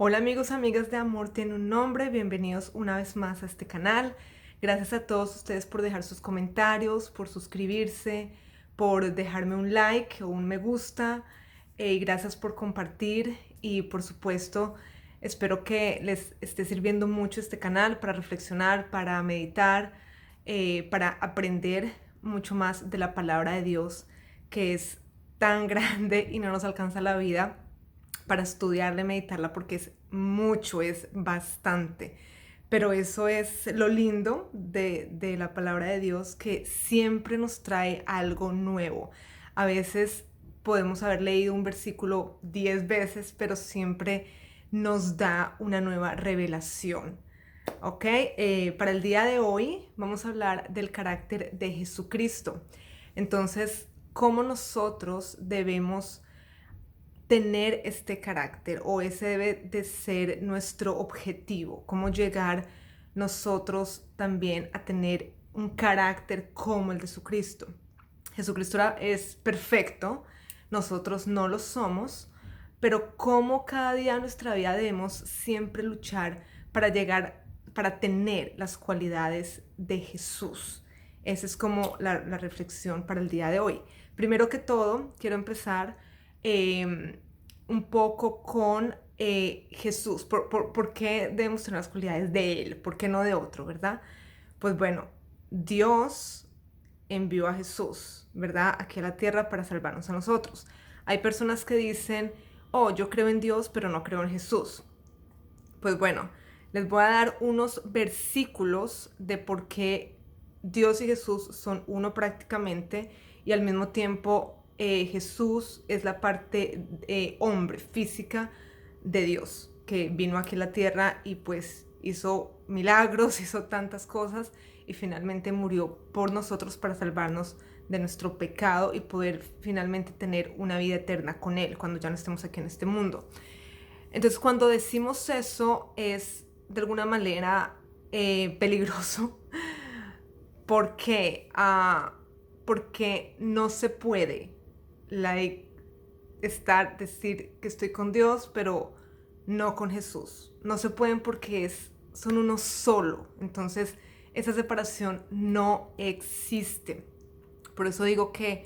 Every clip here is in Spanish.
Hola amigos, amigas de Amor Tiene un Nombre, bienvenidos una vez más a este canal. Gracias a todos ustedes por dejar sus comentarios, por suscribirse, por dejarme un like o un me gusta, y gracias por compartir y por supuesto espero que les esté sirviendo mucho este canal para reflexionar, para meditar, para aprender mucho más de la palabra de Dios, que es tan grande y no nos alcanza la vida para estudiarla y meditarla porque es mucho, es bastante. Pero eso es lo lindo de la palabra de Dios, que siempre nos trae algo nuevo. A veces podemos haber leído un versículo 10 veces, pero siempre nos da una nueva revelación. ¿Ok? Para el día de hoy vamos a hablar del carácter de Jesucristo. Entonces, ¿cómo nosotros debemos tener este carácter, o ese debe de ser nuestro objetivo? ¿Cómo llegar nosotros también a tener un carácter como el de Jesucristo? Jesucristo es perfecto, nosotros no lo somos, pero cómo cada día de nuestra vida debemos siempre luchar para llegar, para tener las cualidades de Jesús. Esa es como la reflexión para el día de hoy. Primero que todo, quiero empezar un poco con Jesús. ¿Por qué debemos tener las cualidades de Él? ¿Por qué no de otro, verdad? Pues bueno, Dios envió a Jesús, ¿verdad? Aquí a la tierra para salvarnos a nosotros. Hay personas que dicen, oh, yo creo en Dios, pero no creo en Jesús. Pues bueno, les voy a dar unos versículos de por qué Dios y Jesús son uno prácticamente, y al mismo tiempo Jesús es la parte hombre, física de Dios, que vino aquí a la tierra y pues hizo milagros, hizo tantas cosas y finalmente murió por nosotros para salvarnos de nuestro pecado y poder finalmente tener una vida eterna con Él cuando ya no estemos aquí en este mundo. Entonces, cuando decimos eso es de alguna manera peligroso. ¿Por qué? Porque no se puede decir que estoy con Dios, pero no con Jesús. No se pueden porque son uno solo. Entonces, esa separación no existe. Por eso digo que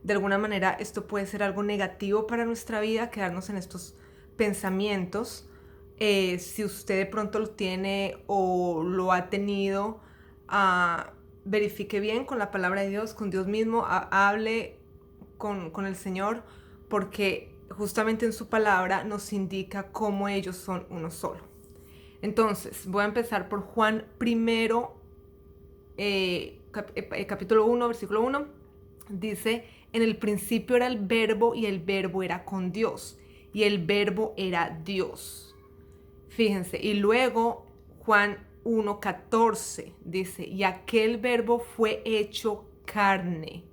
de alguna manera esto puede ser algo negativo para nuestra vida, quedarnos en estos pensamientos. Si usted de pronto lo tiene o lo ha tenido, verifique bien con la palabra de Dios, con Dios mismo, hable con el Señor, porque justamente en su palabra nos indica cómo ellos son uno solo. Entonces, voy a empezar por Juan primero, capítulo 1, versículo 1. Dice, en el principio era el verbo y el verbo era con Dios y el verbo era Dios. Fíjense, y luego Juan 1:14 dice, y aquel verbo fue hecho carne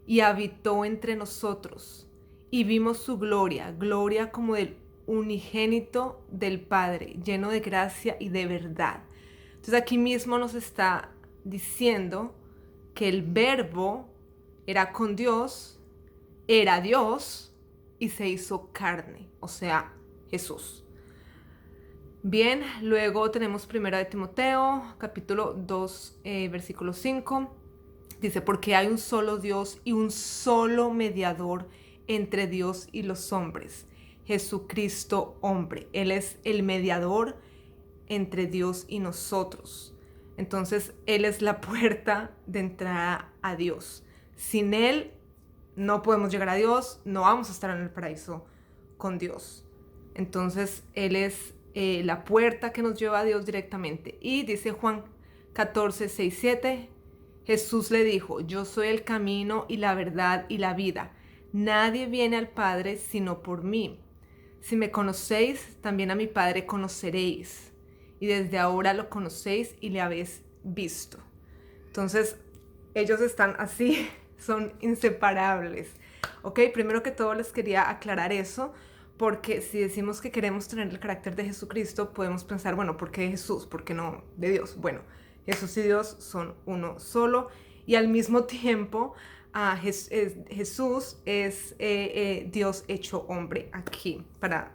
y habitó entre nosotros y vimos su gloria, gloria como del unigénito del Padre, lleno de gracia y de verdad. Entonces aquí mismo nos está diciendo que el verbo era con Dios, era Dios y se hizo carne, o sea, Jesús. Bien, luego tenemos 1 de Timoteo, capítulo 2, versículo 5. Dice, porque hay un solo Dios y un solo mediador entre Dios y los hombres, Jesucristo hombre. Él es el mediador entre Dios y nosotros. Entonces, Él es la puerta de entrada a Dios. Sin Él no podemos llegar a Dios, no vamos a estar en el paraíso con Dios. Entonces, Él es la puerta que nos lleva a Dios directamente. Y dice Juan 14, 6, 7, Jesús le dijo, yo soy el camino y la verdad y la vida. Nadie viene al Padre sino por mí. Si me conocéis, también a mi Padre conoceréis. Y desde ahora lo conocéis y le habéis visto. Entonces, ellos están así, son inseparables. Ok, primero que todo les quería aclarar eso, porque si decimos que queremos tener el carácter de Jesucristo, podemos pensar, bueno, ¿por qué Jesús? ¿Por qué no de Dios? Bueno, Jesús y Dios son uno solo y al mismo tiempo Jesús es Dios hecho hombre aquí, para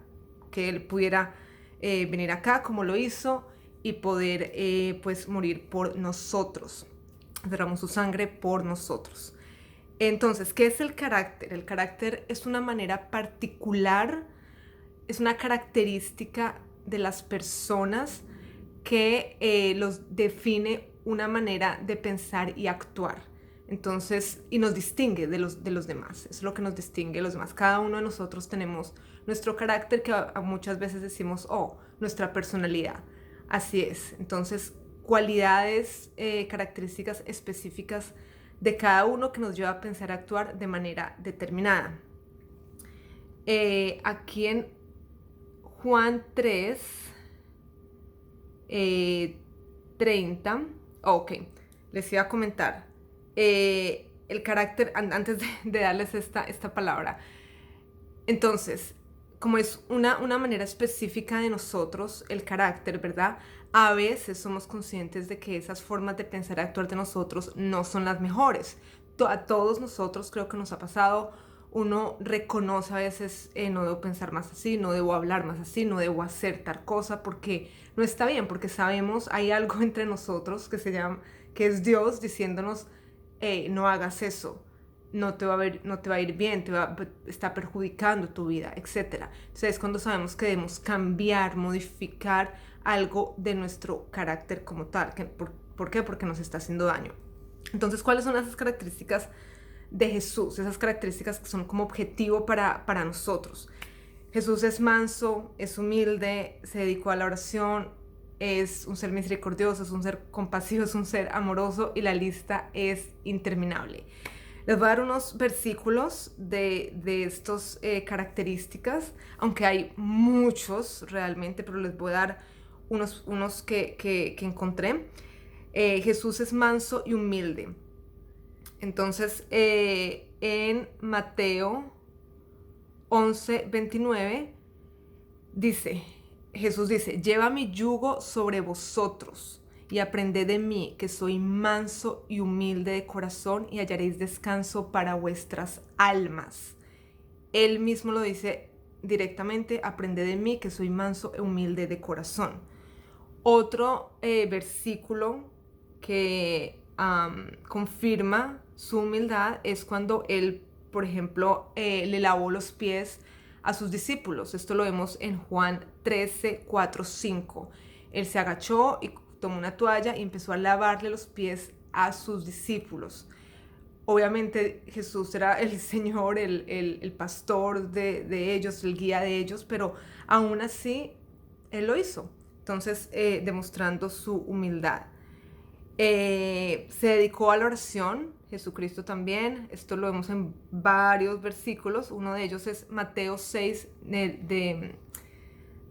que Él pudiera venir acá como lo hizo y poder pues morir por nosotros. Derramó su sangre por nosotros. Entonces, ¿qué es el carácter? El carácter es una manera particular, es una característica de las personas que los define una manera de pensar y actuar. Entonces, y nos distingue de los demás. Es lo que nos distingue de los demás. Cada uno de nosotros tenemos nuestro carácter, que muchas veces decimos, oh, nuestra personalidad. Así es. Entonces, cualidades, características específicas de cada uno que nos lleva a pensar y actuar de manera determinada. Aquí en Juan 3, 30, ok, les iba a comentar el carácter, antes de darles esta palabra. Entonces, como es una manera específica de nosotros, el carácter, ¿verdad? A veces somos conscientes de que esas formas de pensar y actuar de nosotros no son las mejores. A todos nosotros creo que nos ha pasado. Uno reconoce a veces, no debo pensar más así, no debo hablar más así, no debo hacer tal cosa porque no está bien, porque sabemos, hay algo entre nosotros que se llama, que es Dios diciéndonos, no hagas eso, no te va a ir bien, está perjudicando tu vida, etc. Entonces es cuando sabemos que debemos cambiar, modificar algo de nuestro carácter como tal. ¿Por qué? Porque nos está haciendo daño. Entonces, ¿cuáles son esas características de Jesús? Esas características que son como objetivo para nosotros. Jesús es manso, es humilde, se dedicó a la oración, es un ser misericordioso, es un ser compasivo, es un ser amoroso, y la lista es interminable. Les voy a dar unos versículos de estas características, aunque hay muchos realmente, pero les voy a dar unos que encontré. Jesús es manso y humilde. Entonces, en Mateo 11:29 dice, Jesús dice, lleva mi yugo sobre vosotros y aprended de mí, que soy manso y humilde de corazón, y hallaréis descanso para vuestras almas. Él mismo lo dice directamente, aprended de mí, que soy manso y humilde de corazón. Otro versículo que confirma su humildad es cuando él, por ejemplo, le lavó los pies a sus discípulos. Esto lo vemos en Juan 13, 4, 5. Él se agachó y tomó una toalla y empezó a lavarle los pies a sus discípulos. Obviamente Jesús era el Señor, el pastor de ellos, el guía de ellos, pero aún así Él lo hizo. Entonces, demostrando su humildad. Se dedicó a la oración, Jesucristo también. Esto lo vemos en varios versículos. Uno de ellos es Mateo 6, del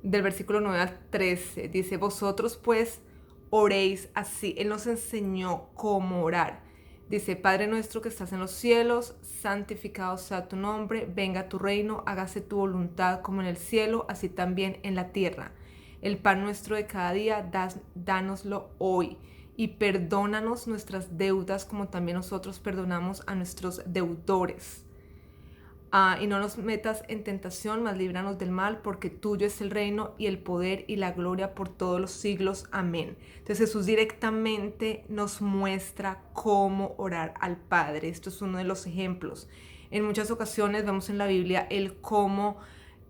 versículo 9 al 13. Dice, vosotros pues oréis así. Él nos enseñó cómo orar. Dice, Padre nuestro que estás en los cielos, santificado sea tu nombre, venga tu reino, hágase tu voluntad como en el cielo, así también en la tierra. El pan nuestro de cada día, dánoslo hoy. Y perdónanos nuestras deudas como también nosotros perdonamos a nuestros deudores. Y no nos metas en tentación, mas líbranos del mal, porque tuyo es el reino y el poder y la gloria por todos los siglos. Amén. Entonces Jesús directamente nos muestra cómo orar al Padre. Esto es uno de los ejemplos. En muchas ocasiones vemos en la Biblia el cómo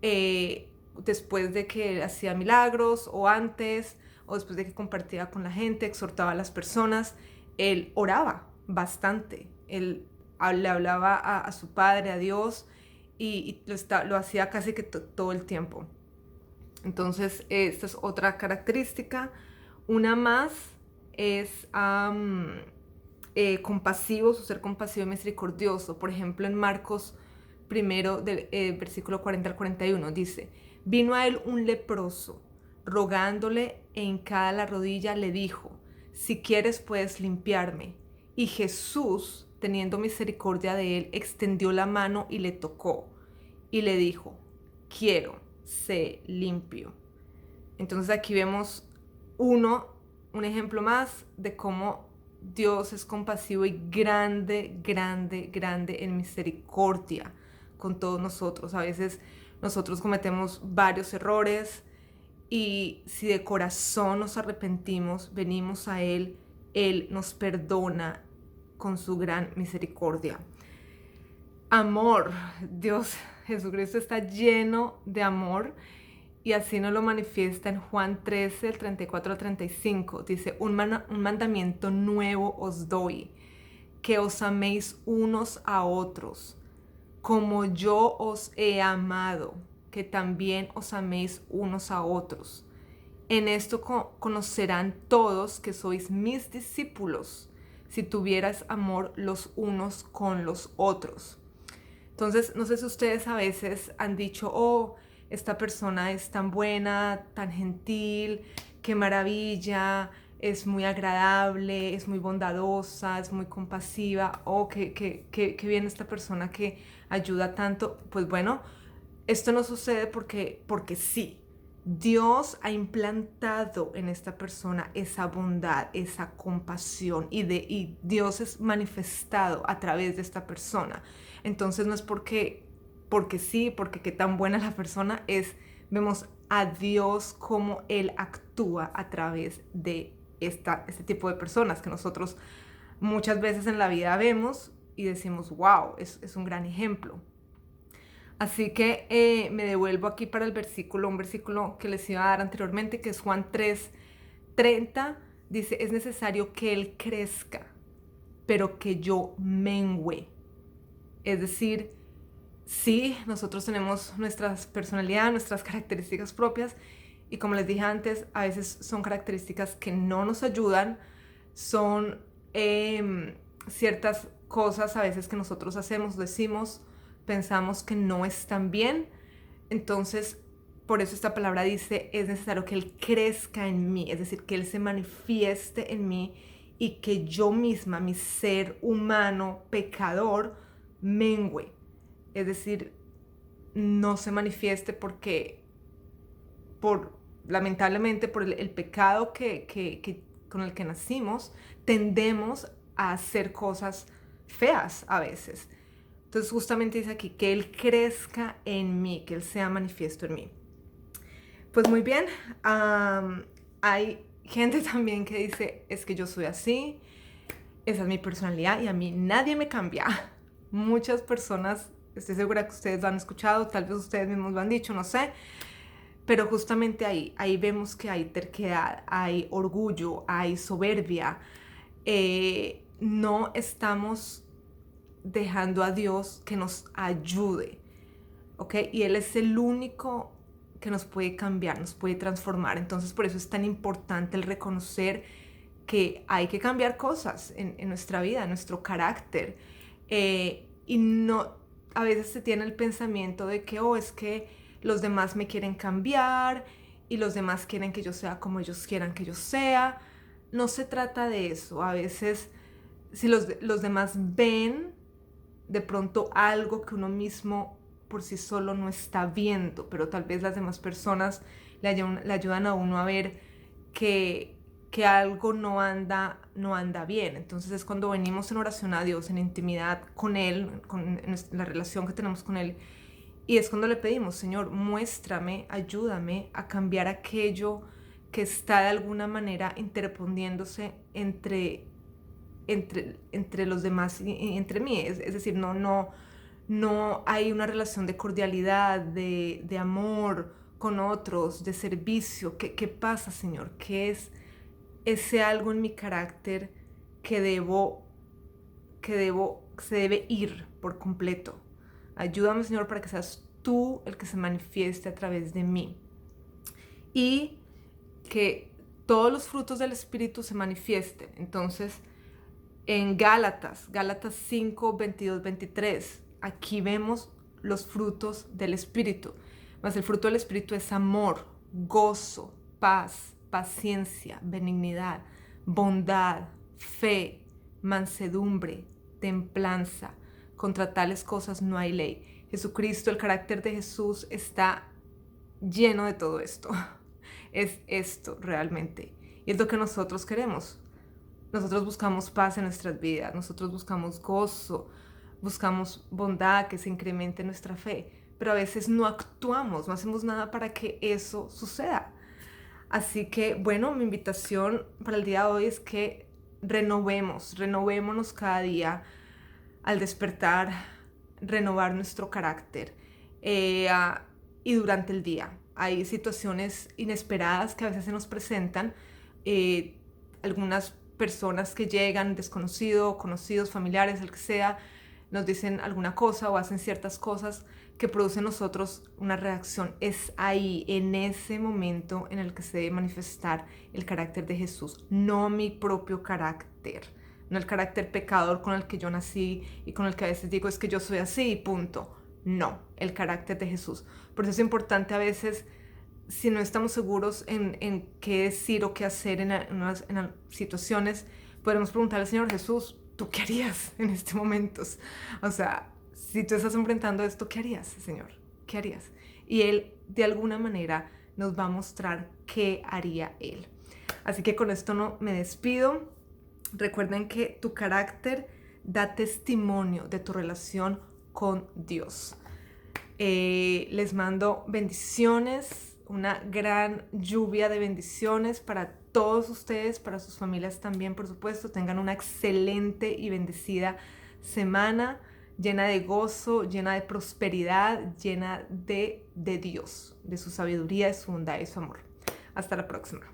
después de que hacía milagros o antes, o después de que compartía con la gente, exhortaba a las personas, él oraba bastante. Él le hablaba a su Padre, a Dios, y lo hacía casi que todo el tiempo. Entonces, esta es otra característica. Una más es compasivo, su ser compasivo y misericordioso. Por ejemplo, en Marcos 1, del versículo 40 al 41, dice, vino a él un leproso, rogándole hincada la rodilla, le dijo, si quieres puedes limpiarme. Y Jesús, teniendo misericordia de él, extendió la mano y le tocó, y le dijo, quiero, sé limpio. Entonces aquí vemos un ejemplo más de cómo Dios es compasivo y grande, grande, grande en misericordia con todos nosotros. A veces nosotros cometemos varios errores y si de corazón nos arrepentimos, venimos a Él nos perdona con su gran misericordia. Amor, Dios, Jesucristo está lleno de amor y así nos lo manifiesta en Juan 13, el 34 al 35. Dice, un mandamiento nuevo os doy, que os améis unos a otros, como yo os he amado, que también os améis unos a otros. En esto conocerán todos que sois mis discípulos, si tuvieras amor los unos con los otros. Entonces, no sé si ustedes a veces han dicho, oh, esta persona es tan buena, tan gentil, qué maravilla, es muy agradable, es muy bondadosa, es muy compasiva, oh, qué bien esta persona que ayuda tanto. Pues bueno, esto no sucede porque sí. Dios ha implantado en esta persona esa bondad, esa compasión y Dios es manifestado a través de esta persona. Entonces no es porque sí, porque qué tan buena la persona es, vemos a Dios cómo Él actúa a través de este tipo de personas que nosotros muchas veces en la vida vemos y decimos, wow, es un gran ejemplo. Así que me devuelvo aquí para el versículo, un versículo que les iba a dar anteriormente, que es Juan 3:30. Dice, es necesario que Él crezca, pero que yo mengüe. Es decir, sí, nosotros tenemos nuestras personalidades, nuestras características propias, y como les dije antes, a veces son características que no nos ayudan, son ciertas cosas a veces que nosotros hacemos, decimos, pensamos que no están bien. Entonces, por eso esta palabra dice, es necesario que Él crezca en mí, es decir, que Él se manifieste en mí y que yo misma, mi ser humano pecador, mengüe. Es decir, no se manifieste lamentablemente, por el pecado con el que nacimos, tendemos a hacer cosas feas a veces. Entonces justamente dice aquí que Él crezca en mí, que Él sea manifiesto en mí. Pues muy bien, hay gente también que dice, es que yo soy así, esa es mi personalidad y a mí nadie me cambia. Muchas personas, estoy segura que ustedes lo han escuchado, tal vez ustedes mismos lo han dicho, no sé, pero justamente ahí vemos que hay terquedad, hay orgullo, hay soberbia. No estamos dejando a Dios que nos ayude, ¿ok? Y Él es el único que nos puede cambiar, nos puede transformar. Entonces por eso es tan importante el reconocer que hay que cambiar cosas en nuestra vida, en nuestro carácter. Y no, a veces se tiene el pensamiento de que, oh, es que los demás me quieren cambiar y los demás quieren que yo sea como ellos quieran que yo sea. No se trata de eso. A veces, si los demás ven de pronto algo que uno mismo por sí solo no está viendo, pero tal vez las demás personas le ayudan a uno a ver que algo no anda bien. Entonces es cuando venimos en oración a Dios, en intimidad con Él, en la relación que tenemos con Él, y es cuando le pedimos, Señor, muéstrame, ayúdame a cambiar aquello que está de alguna manera interponiéndose entre los demás y entre mí. Es decir, no hay una relación de cordialidad, de amor con otros, de servicio. ¿Qué pasa, Señor? ¿Qué es ese algo en mi carácter que se debe ir por completo? Ayúdame, Señor, para que seas tú el que se manifieste a través de mí. Y que todos los frutos del Espíritu se manifiesten. Entonces, en Gálatas 5, 22, 23, aquí vemos los frutos del Espíritu. Mas el fruto del Espíritu es amor, gozo, paz, paciencia, benignidad, bondad, fe, mansedumbre, templanza. Contra tales cosas no hay ley. Jesucristo, el carácter de Jesús está lleno de todo esto. Es esto realmente. Y es lo que nosotros queremos. Nosotros buscamos paz en nuestras vidas, nosotros buscamos gozo, buscamos bondad que se incremente nuestra fe, pero a veces no actuamos, no hacemos nada para que eso suceda. Así que, bueno, mi invitación para el día de hoy es que renovémonos cada día al despertar, renovar nuestro carácter y durante el día. Hay situaciones inesperadas que a veces se nos presentan, algunas personas que llegan, desconocidos, conocidos, familiares, el que sea, nos dicen alguna cosa o hacen ciertas cosas que producen en nosotros una reacción. Es ahí, en ese momento, en el que se debe manifestar el carácter de Jesús, no mi propio carácter, no el carácter pecador con el que yo nací y con el que a veces digo es que yo soy así y punto. No, el carácter de Jesús. Por eso es importante a veces, si no estamos seguros en qué decir o qué hacer en las situaciones, podemos preguntarle al Señor Jesús, ¿tú qué harías en este momento? O sea, si tú estás enfrentando esto, ¿qué harías, Señor? ¿Qué harías? Y Él, de alguna manera, nos va a mostrar qué haría Él. Así que con esto no me despido. Recuerden que tu carácter da testimonio de tu relación con Dios. Les mando bendiciones, una gran lluvia de bendiciones para todos ustedes, para sus familias también, por supuesto. Tengan una excelente y bendecida semana llena de gozo, llena de prosperidad, llena de Dios, de su sabiduría, de su bondad y su amor. Hasta la próxima.